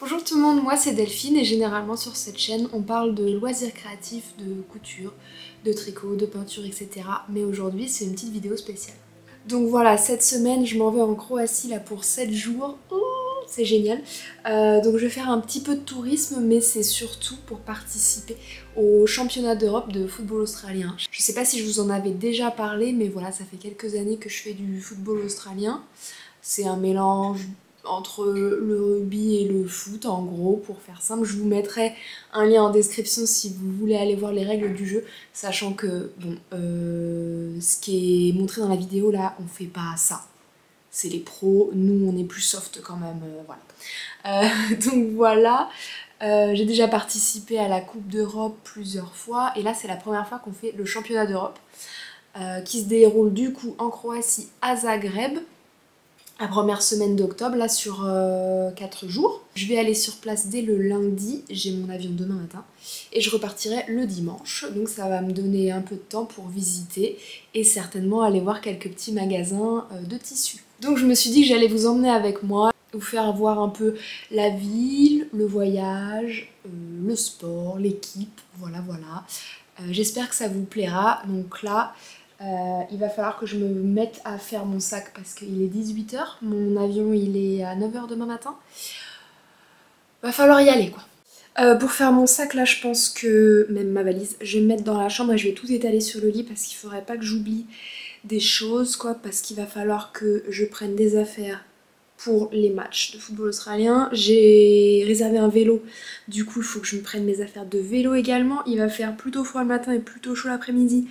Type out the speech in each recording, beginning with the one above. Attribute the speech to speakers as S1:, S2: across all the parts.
S1: Bonjour tout le monde, moi c'est Delphine et généralement sur cette chaîne on parle de loisirs créatifs, de couture, de tricot, de peinture, etc. Mais aujourd'hui c'est une petite vidéo spéciale. Donc voilà, cette semaine je m'en vais en Croatie là pour 7 jours. Oh, c'est génial. Donc je vais faire un petit peu de tourisme, mais c'est surtout pour participer au championnat d'Europe de football australien. Je sais pas si je vous en avais déjà parlé, mais voilà, ça fait quelques années que je fais du football australien. C'est un mélange entre le rugby et le foot, en gros, pour faire simple. Je vous mettrai un lien en description si vous voulez aller voir les règles du jeu, sachant que, bon, ce qui est montré dans la vidéo, là, on fait pas ça. C'est les pros, nous, on est plus soft quand même, voilà. Donc voilà, j'ai déjà participé à la Coupe d'Europe plusieurs fois, et là, c'est la première fois qu'on fait le championnat d'Europe, qui se déroule du coup en Croatie à Zagreb. La première semaine d'octobre, là sur 4 jours. Je vais aller sur place dès le lundi, j'ai mon avion demain matin, et je repartirai le dimanche, donc ça va me donner un peu de temps pour visiter et certainement aller voir quelques petits magasins de tissus. Donc je me suis dit que j'allais vous emmener avec moi, vous faire voir un peu la ville, le voyage, le sport, l'équipe, voilà. J'espère que ça vous plaira, donc là... il va falloir que je me mette à faire mon sac parce qu'il est 18 h, mon avion il est à 9 h demain matin. Va falloir y aller quoi. Pour faire mon sac là, je pense que, même ma valise, je vais me mettre dans la chambre et je vais tout étaler sur le lit parce qu'il faudrait pas que j'oublie des choses quoi, parce qu'il va falloir que je prenne des affaires pour les matchs de football australien. J'ai réservé un vélo, du coup il faut que je me prenne mes affaires de vélo également. Il va faire plutôt froid le matin et plutôt chaud l'après-midi.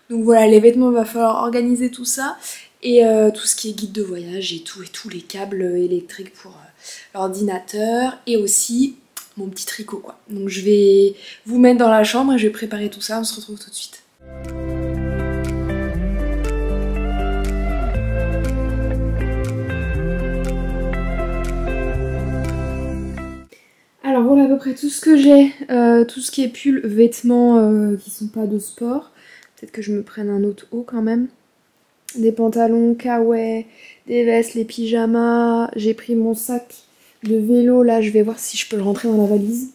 S1: Donc voilà, les vêtements, il va falloir organiser tout ça. Et tout ce qui est guide de voyage et tous les câbles électriques pour l'ordinateur. Et aussi mon petit tricot quoi. Donc je vais vous mettre dans la chambre et je vais préparer tout ça. On se retrouve tout de suite. Alors voilà à peu près tout ce que j'ai. Tout ce qui est pull, vêtements qui sont pas de sport. Peut-être que je me prenne un autre haut quand même. Des pantalons, kawaii, des vestes, les pyjamas. J'ai pris mon sac de vélo, là je vais voir si je peux le rentrer dans la valise.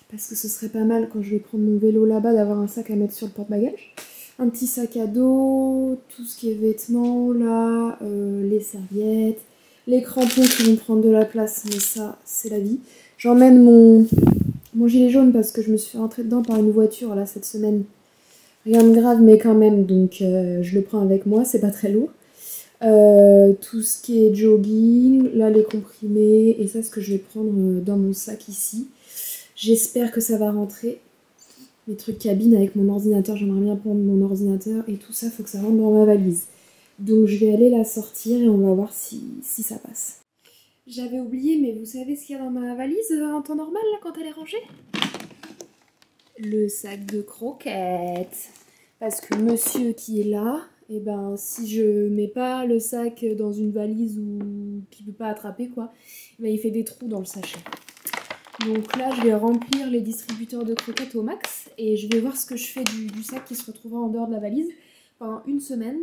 S1: Parce que ce serait pas mal quand je vais prendre mon vélo là-bas d'avoir un sac à mettre sur le porte-bagages. Un petit sac à dos, tout ce qui est vêtements là, les serviettes, les crampons qui vont prendre de la place, mais ça c'est la vie. J'emmène mon gilet jaune parce que je me suis fait rentrer dedans par une voiture là cette semaine. Rien de grave mais quand même, donc je le prends avec moi, c'est pas très lourd. Tout ce qui est jogging, là les comprimés, et ça ce que je vais prendre dans mon sac ici. J'espère que ça va rentrer. Mes trucs cabine avec mon ordinateur, j'aimerais bien prendre mon ordinateur et tout ça, faut que ça rentre dans ma valise. Donc je vais aller la sortir et on va voir si ça passe. J'avais oublié, mais vous savez ce qu'il y a dans ma valise en temps normal là quand elle est rangée? Le sac de croquettes. Parce que monsieur qui est là, et ben si je mets pas le sac dans une valise ou qu'il peut pas attraper quoi, ben il fait des trous dans le sachet. Donc là je vais remplir les distributeurs de croquettes au max et je vais voir ce que je fais du sac qui se retrouvera en dehors de la valise pendant une semaine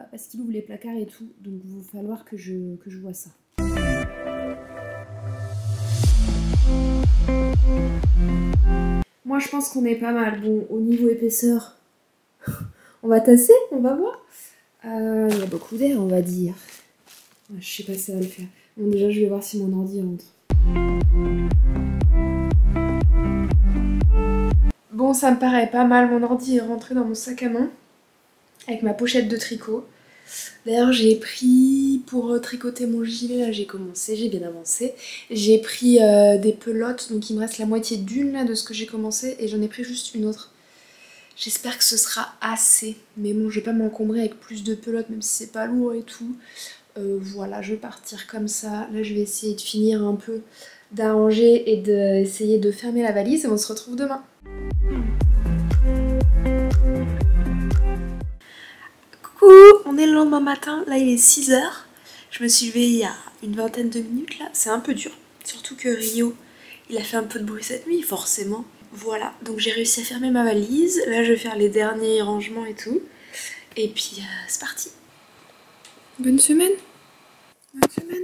S1: parce qu'il ouvre les placards et tout, donc il va falloir que je vois ça. Moi je pense qu'on est pas mal. Bon, au niveau épaisseur, on va tasser, on va voir. Il y a beaucoup d'air, on va dire. Je sais pas si ça va le faire. Bon, déjà je vais voir si mon ordi rentre. Bon, ça me paraît pas mal. Mon ordi est rentré dans mon sac à main avec ma pochette de tricot. D'ailleurs j'ai pris, pour tricoter mon gilet, là j'ai commencé, j'ai bien avancé. J'ai pris des pelotes, donc il me reste la moitié d'une là de ce que j'ai commencé et j'en ai pris juste une autre. J'espère que ce sera assez, mais bon je vais pas m'encombrer avec plus de pelotes même si c'est pas lourd et tout. Voilà, je vais partir comme ça. Là je vais essayer de finir un peu d'arranger et d'essayer de fermer la valise et on se retrouve demain. Coucou, on est le lendemain matin, là il est 6 h. Je me suis levée il y a une vingtaine de minutes là, c'est un peu dur. Surtout que Rio, il a fait un peu de bruit cette nuit, forcément. Voilà, donc j'ai réussi à fermer ma valise. Là je vais faire les derniers rangements et tout. Et puis c'est parti. Bonne semaine. Bonne semaine.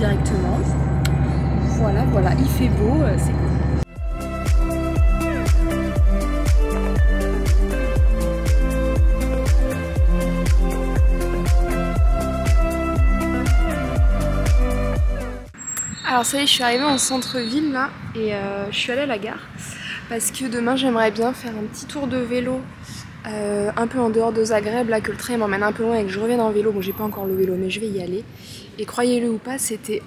S1: directement. Voilà, voilà, il fait beau, c'est cool. Alors ça y est, je suis arrivée en centre-ville là et je suis allée à la gare parce que demain j'aimerais bien faire un petit tour de vélo un peu en dehors de Zagreb, là que le train m'emmène un peu loin et que je revienne en vélo. Bon, j'ai pas encore le vélo mais je vais y aller. Et croyez-le ou pas, c'était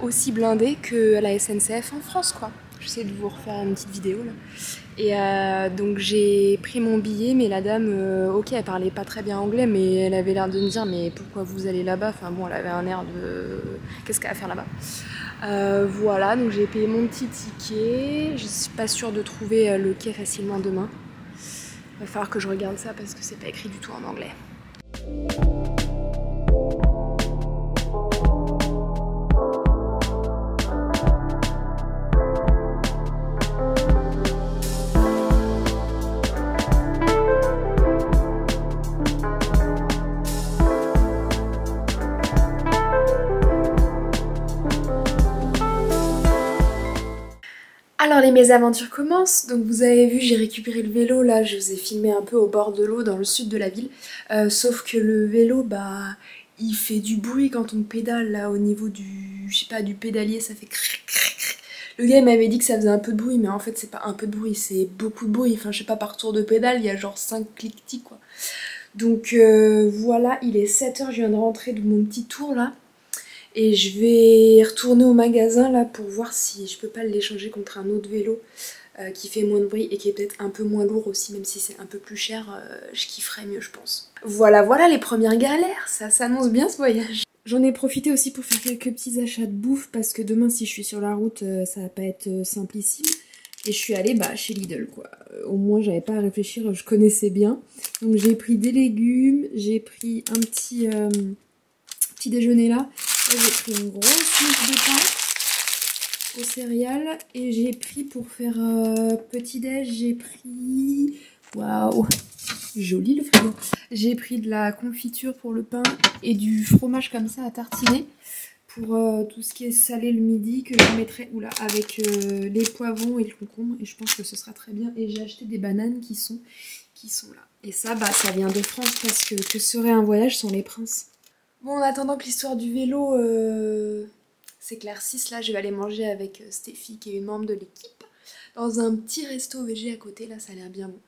S1: aussi blindé que à la SNCF en France quoi. J'essaie de vous refaire une petite vidéo là. Et donc j'ai pris mon billet, mais la dame, ok, elle parlait pas très bien anglais, mais elle avait l'air de me dire mais pourquoi vous allez là-bas? Enfin bon, elle avait un air de qu'est-ce qu'elle va faire là-bas? Voilà, donc j'ai payé mon petit ticket. Je suis pas sûre de trouver le quai facilement demain. Il va falloir que je regarde ça parce que c'est pas écrit du tout en anglais. Alors les mésaventures commencent, donc vous avez vu j'ai récupéré le vélo, là je vous ai filmé un peu au bord de l'eau dans le sud de la ville, sauf que le vélo bah il fait du bruit quand on pédale là au niveau du, je sais pas, du pédalier, ça fait cric cric cric. Le gars m'avait dit que ça faisait un peu de bruit mais en fait c'est pas un peu de bruit, c'est beaucoup de bruit, enfin je sais pas, par tour de pédale il y a genre 5 cliquetis quoi. Donc voilà, il est 7h, je viens de rentrer de mon petit tour là. Et je vais retourner au magasin là pour voir si je peux pas l'échanger contre un autre vélo qui fait moins de bruit et qui est peut-être un peu moins lourd aussi, même si c'est un peu plus cher, je kifferais mieux je pense. Voilà, voilà les premières galères, ça s'annonce bien ce voyage. J'en ai profité aussi pour faire quelques petits achats de bouffe parce que demain si je suis sur la route ça va pas être simplissime. Et je suis allée bah, chez Lidl quoi, au moins j'avais pas à réfléchir, je connaissais bien. Donc j'ai pris des légumes, j'ai pris un petit déjeuner là. J'ai pris une grosse mousse de pain aux céréales et j'ai pris pour faire petit déj, j'ai pris, waouh, joli le frigo. J'ai pris de la confiture pour le pain et du fromage comme ça à tartiner pour tout ce qui est salé le midi que je mettrai avec les poivrons et le concombre et je pense que ce sera très bien. Et j'ai acheté des bananes qui sont là. Et ça bah ça vient de France parce que serait un voyage sans les princes. Bon, en attendant que l'histoire du vélo s'éclaircisse, là, je vais aller manger avec Stéphie, qui est une membre de l'équipe, dans un petit resto végé à côté. Là, ça a l'air bien bon.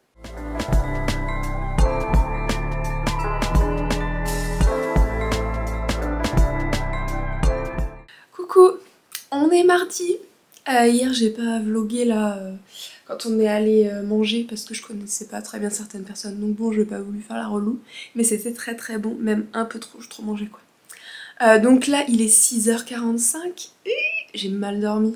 S1: Coucou, on est mardi. Hier, j'ai pas vlogué là quand on est allé manger parce que je connaissais pas très bien certaines personnes. Donc bon, je n'ai pas voulu faire la relou, mais c'était très très bon, même un peu trop, j'ai trop mangé quoi. Donc là il est 6h45 et j'ai mal dormi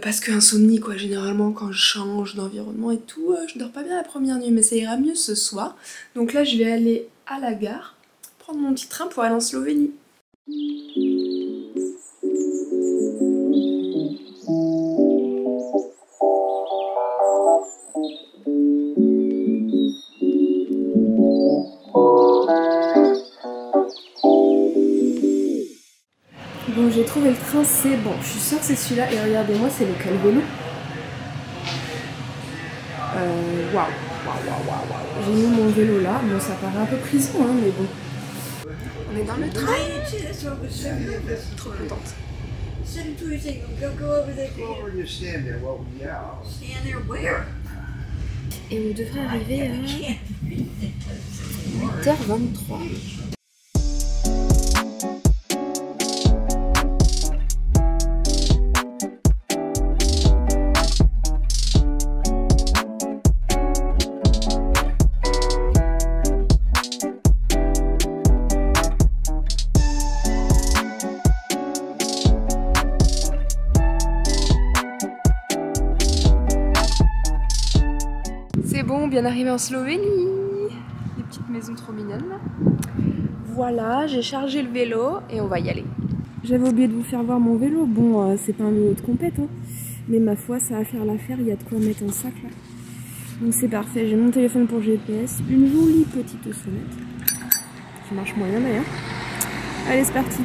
S1: parce que insomnie quoi, généralement quand je change d'environnement et tout, je dors pas bien la première nuit mais ça ira mieux ce soir. Donc là je vais aller à la gare, prendre mon petit train pour aller en Slovénie. Bon, j'ai trouvé le train, c'est bon. Je suis sûre que c'est celui-là. Et regardez-moi, c'est lequel vélo? Waouh. J'ai mis mon vélo là. Bon, ça paraît un peu prison, hein, mais bon. On est dans le train. Trop contente. Et on devrait arriver à 8h23. C'est bon, bien arrivé en Slovénie. Des petites maisons trop mignonnes là. Voilà, j'ai chargé le vélo et on va y aller. J'avais oublié de vous faire voir mon vélo. Bon, c'est pas un vélo de compète, hein, mais ma foi, ça va faire l'affaire. Il y a de quoi mettre en sac là. Donc c'est parfait. J'ai mon téléphone pour GPS, une jolie petite sonnette qui marche moyen d'ailleurs. Allez, c'est parti.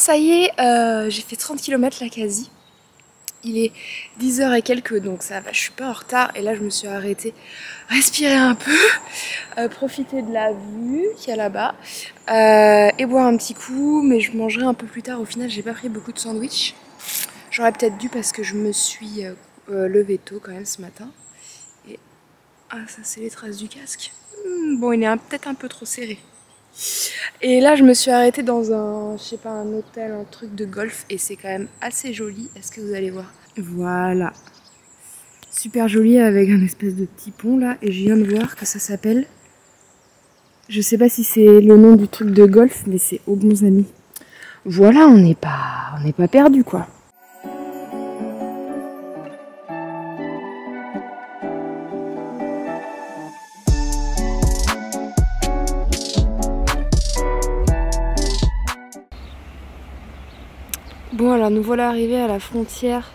S1: ça y est, j'ai fait 30 km là quasi. Il est 10h et quelques, donc ça va, je suis pas en retard. Et là je me suis arrêtée, respirer un peu, profiter de la vue qu'il y a là-bas, et boire un petit coup, mais je mangerai un peu plus tard. Au final j'ai pas pris beaucoup de sandwich. J'aurais peut-être dû parce que je me suis levée tôt quand même ce matin. Et ah, ça c'est les traces du casque. Bon, il est peut-être un peu trop serré. Et là je me suis arrêtée dans un, je sais pas, un hôtel, un truc de golf, et c'est quand même assez joli. Est-ce que vous allez voir? Voilà, super joli avec un espèce de petit pont là, et je viens de voir que ça s'appelle, je sais pas si c'est le nom du truc de golf, mais c'est Aux Bons Amis. Voilà, on n'est pas perdu quoi. Bon, alors nous voilà arrivés à la frontière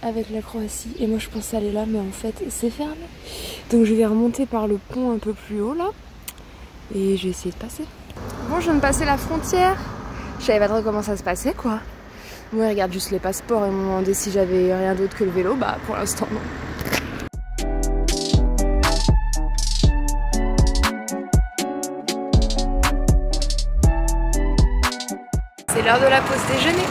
S1: avec la Croatie, et moi je pensais aller là, mais en fait c'est fermé. Donc je vais remonter par le pont un peu plus haut là, et je vais essayer de passer. Bon, je viens de passer la frontière. Je savais pas trop comment ça se passait quoi. Moi, ils regardent juste les passeports et m'ont demandé si j'avais rien d'autre que le vélo. Bah pour l'instant non. C'est l'heure de la pause déjeuner.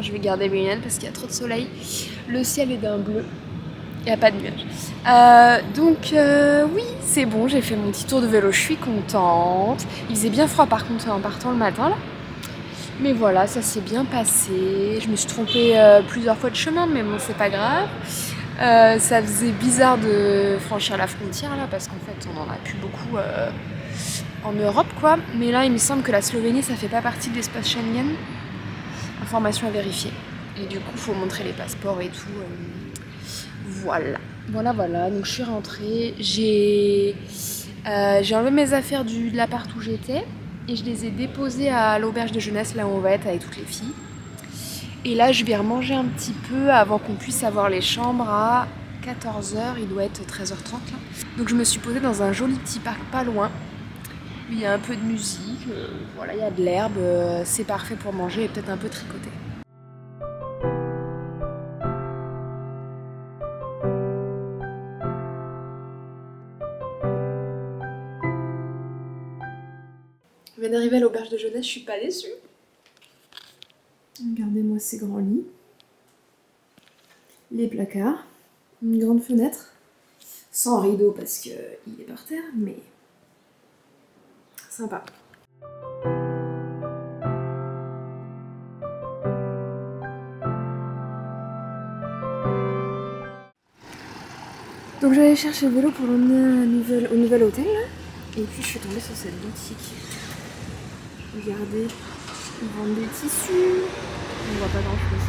S1: Je vais garder mes lunettes parce qu'il y a trop de soleil. Le ciel est d'un bleu. Il n'y a pas de nuages. Donc oui, c'est bon, j'ai fait mon petit tour de vélo, je suis contente. Il faisait bien froid par contre en partant le matin là. Mais voilà, ça s'est bien passé. Je me suis trompée plusieurs fois de chemin, mais bon, c'est pas grave. Ça faisait bizarre de franchir la frontière là, parce qu'en fait on n'en a plus beaucoup en Europe quoi. Mais là il me semble que la Slovénie ça fait pas partie de l'espace Schengen. Information à vérifier. Et du coup il faut montrer les passeports et tout. Voilà. Donc je suis rentrée. J'ai enlevé mes affaires de l'appart où j'étais. Et je les ai déposées à l'auberge de jeunesse, là où on va être avec toutes les filles. Et là, je vais remanger un petit peu avant qu'on puisse avoir les chambres à 14 h. Il doit être 13 h 30 là. Donc je me suis posée dans un joli petit parc pas loin. Il y a un peu de musique, voilà, il y a de l'herbe. C'est parfait pour manger et peut-être un peu tricoter. Je viens d'arriver à l'auberge de jeunesse, je suis pas déçue. Regardez-moi ces grands lits. Les placards. Une grande fenêtre. Sans rideau parce qu'il est par terre, mais sympa. Donc j'allais chercher le vélo pour l'emmener au nouvel hôtel là. Et puis je suis tombée sur cette boutique. Regardez, ils vendent des tissus. On voit pas grand chose.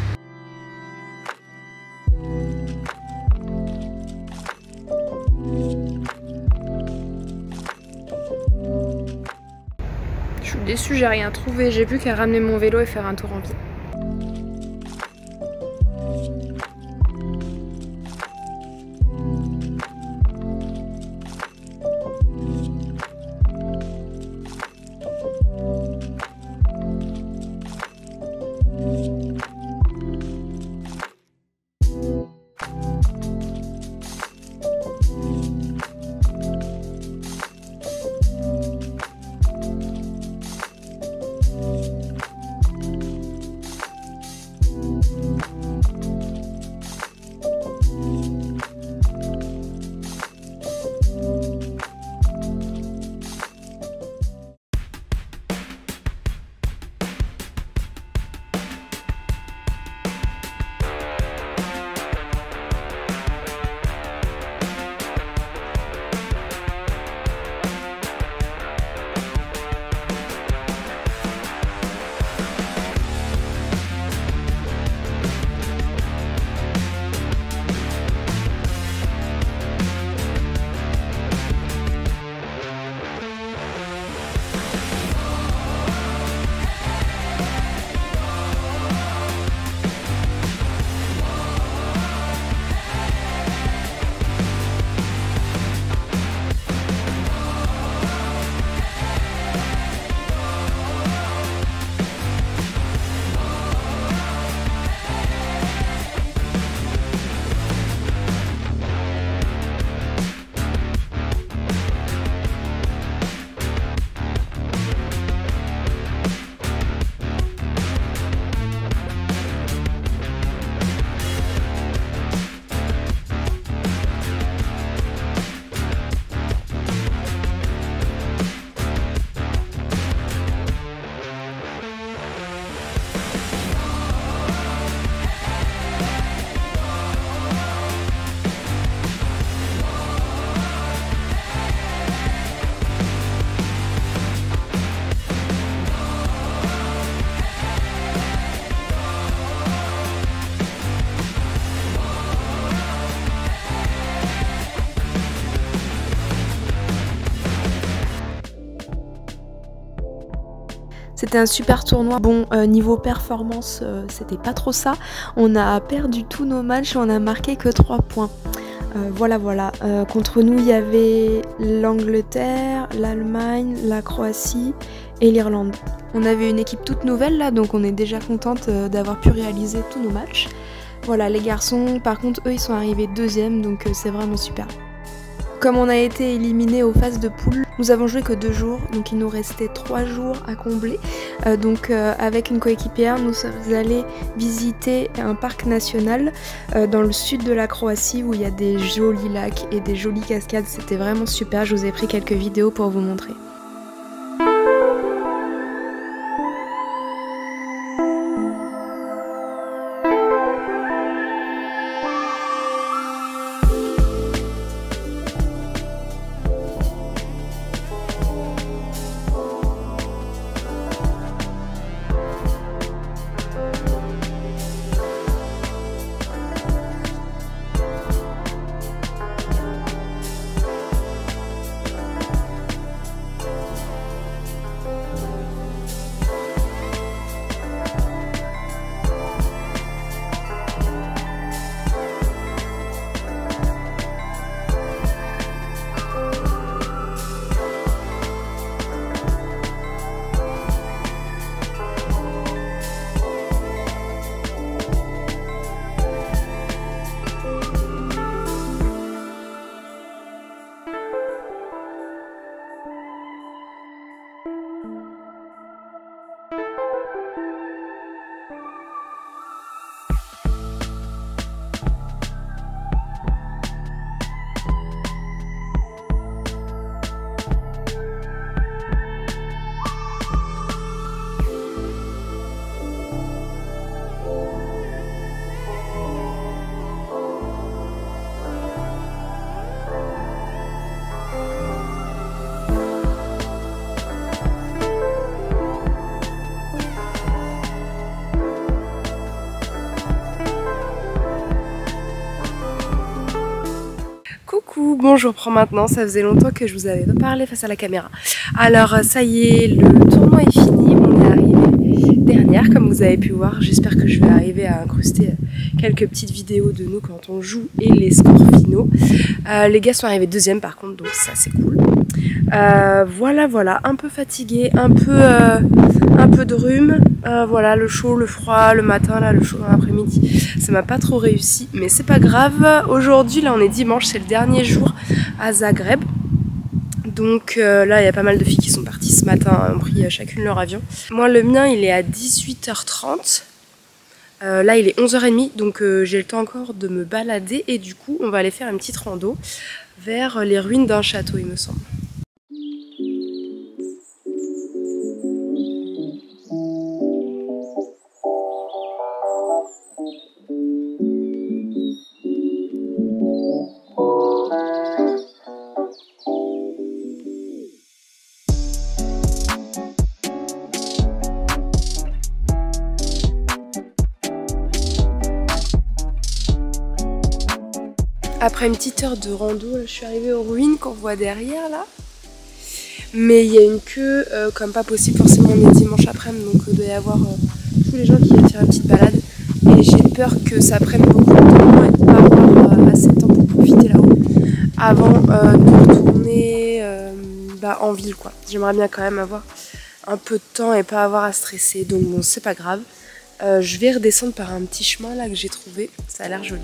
S1: Je suis déçue, j'ai rien trouvé. J'ai plus qu'à ramener mon vélo et faire un tour en ville. C'était un super tournoi. Bon, niveau performance, c'était pas trop ça. On a perdu tous nos matchs et on a marqué que 3 points. Voilà. Contre nous, il y avait l'Angleterre, l'Allemagne, la Croatie et l'Irlande. On avait une équipe toute nouvelle là, donc on est déjà contente d'avoir pu réaliser tous nos matchs. Voilà, les garçons, par contre, eux, ils sont arrivés deuxième, donc c'est vraiment super. Comme on a été éliminés aux phases de poule, nous avons joué que 2 jours, donc il nous restait 3 jours à combler. Avec une coéquipière, nous sommes allés visiter un parc national dans le sud de la Croatie où il y a des jolis lacs et des jolies cascades. C'était vraiment super, je vous ai pris quelques vidéos pour vous montrer. Coucou, bon je reprends maintenant, ça faisait longtemps que je vous avais pas parlé face à la caméra. Alors ça y est, le tournoi est fini, on est arrivé dernière comme vous avez pu voir. J'espère que je vais arriver à incruster quelques petites vidéos de nous quand on joue et les scores finaux. Les gars sont arrivés deuxième par contre, donc ça c'est cool. Voilà, un peu fatiguée, un peu de rhume. Voilà, le chaud, le froid, le matin, là, le chaud dans l'après-midi. Ça m'a pas trop réussi, mais c'est pas grave. Aujourd'hui, là, on est dimanche, c'est le dernier jour à Zagreb. Donc là, il y a pas mal de filles qui sont parties ce matin, ont pris chacune leur avion. Moi, le mien, il est à 18h30. Là, il est 11h30, donc j'ai le temps encore de me balader. Et du coup, on va aller faire une petite rando vers les ruines d'un château, il me semble. Après une petite heure de rando, là, je suis arrivée aux ruines qu'on voit derrière là. Mais il y a une queue comme pas possible, forcément on est dimanche après-midi, donc il doit y avoir tous les gens qui viennent faire une petite balade. Et j'ai peur que ça prenne beaucoup de temps et de pas avoir assez de temps pour profiter là-haut avant de retourner en ville quoi. J'aimerais bien quand même avoir un peu de temps et pas avoir à stresser, donc bon c'est pas grave. Je vais redescendre par un petit chemin là que j'ai trouvé, ça a l'air joli.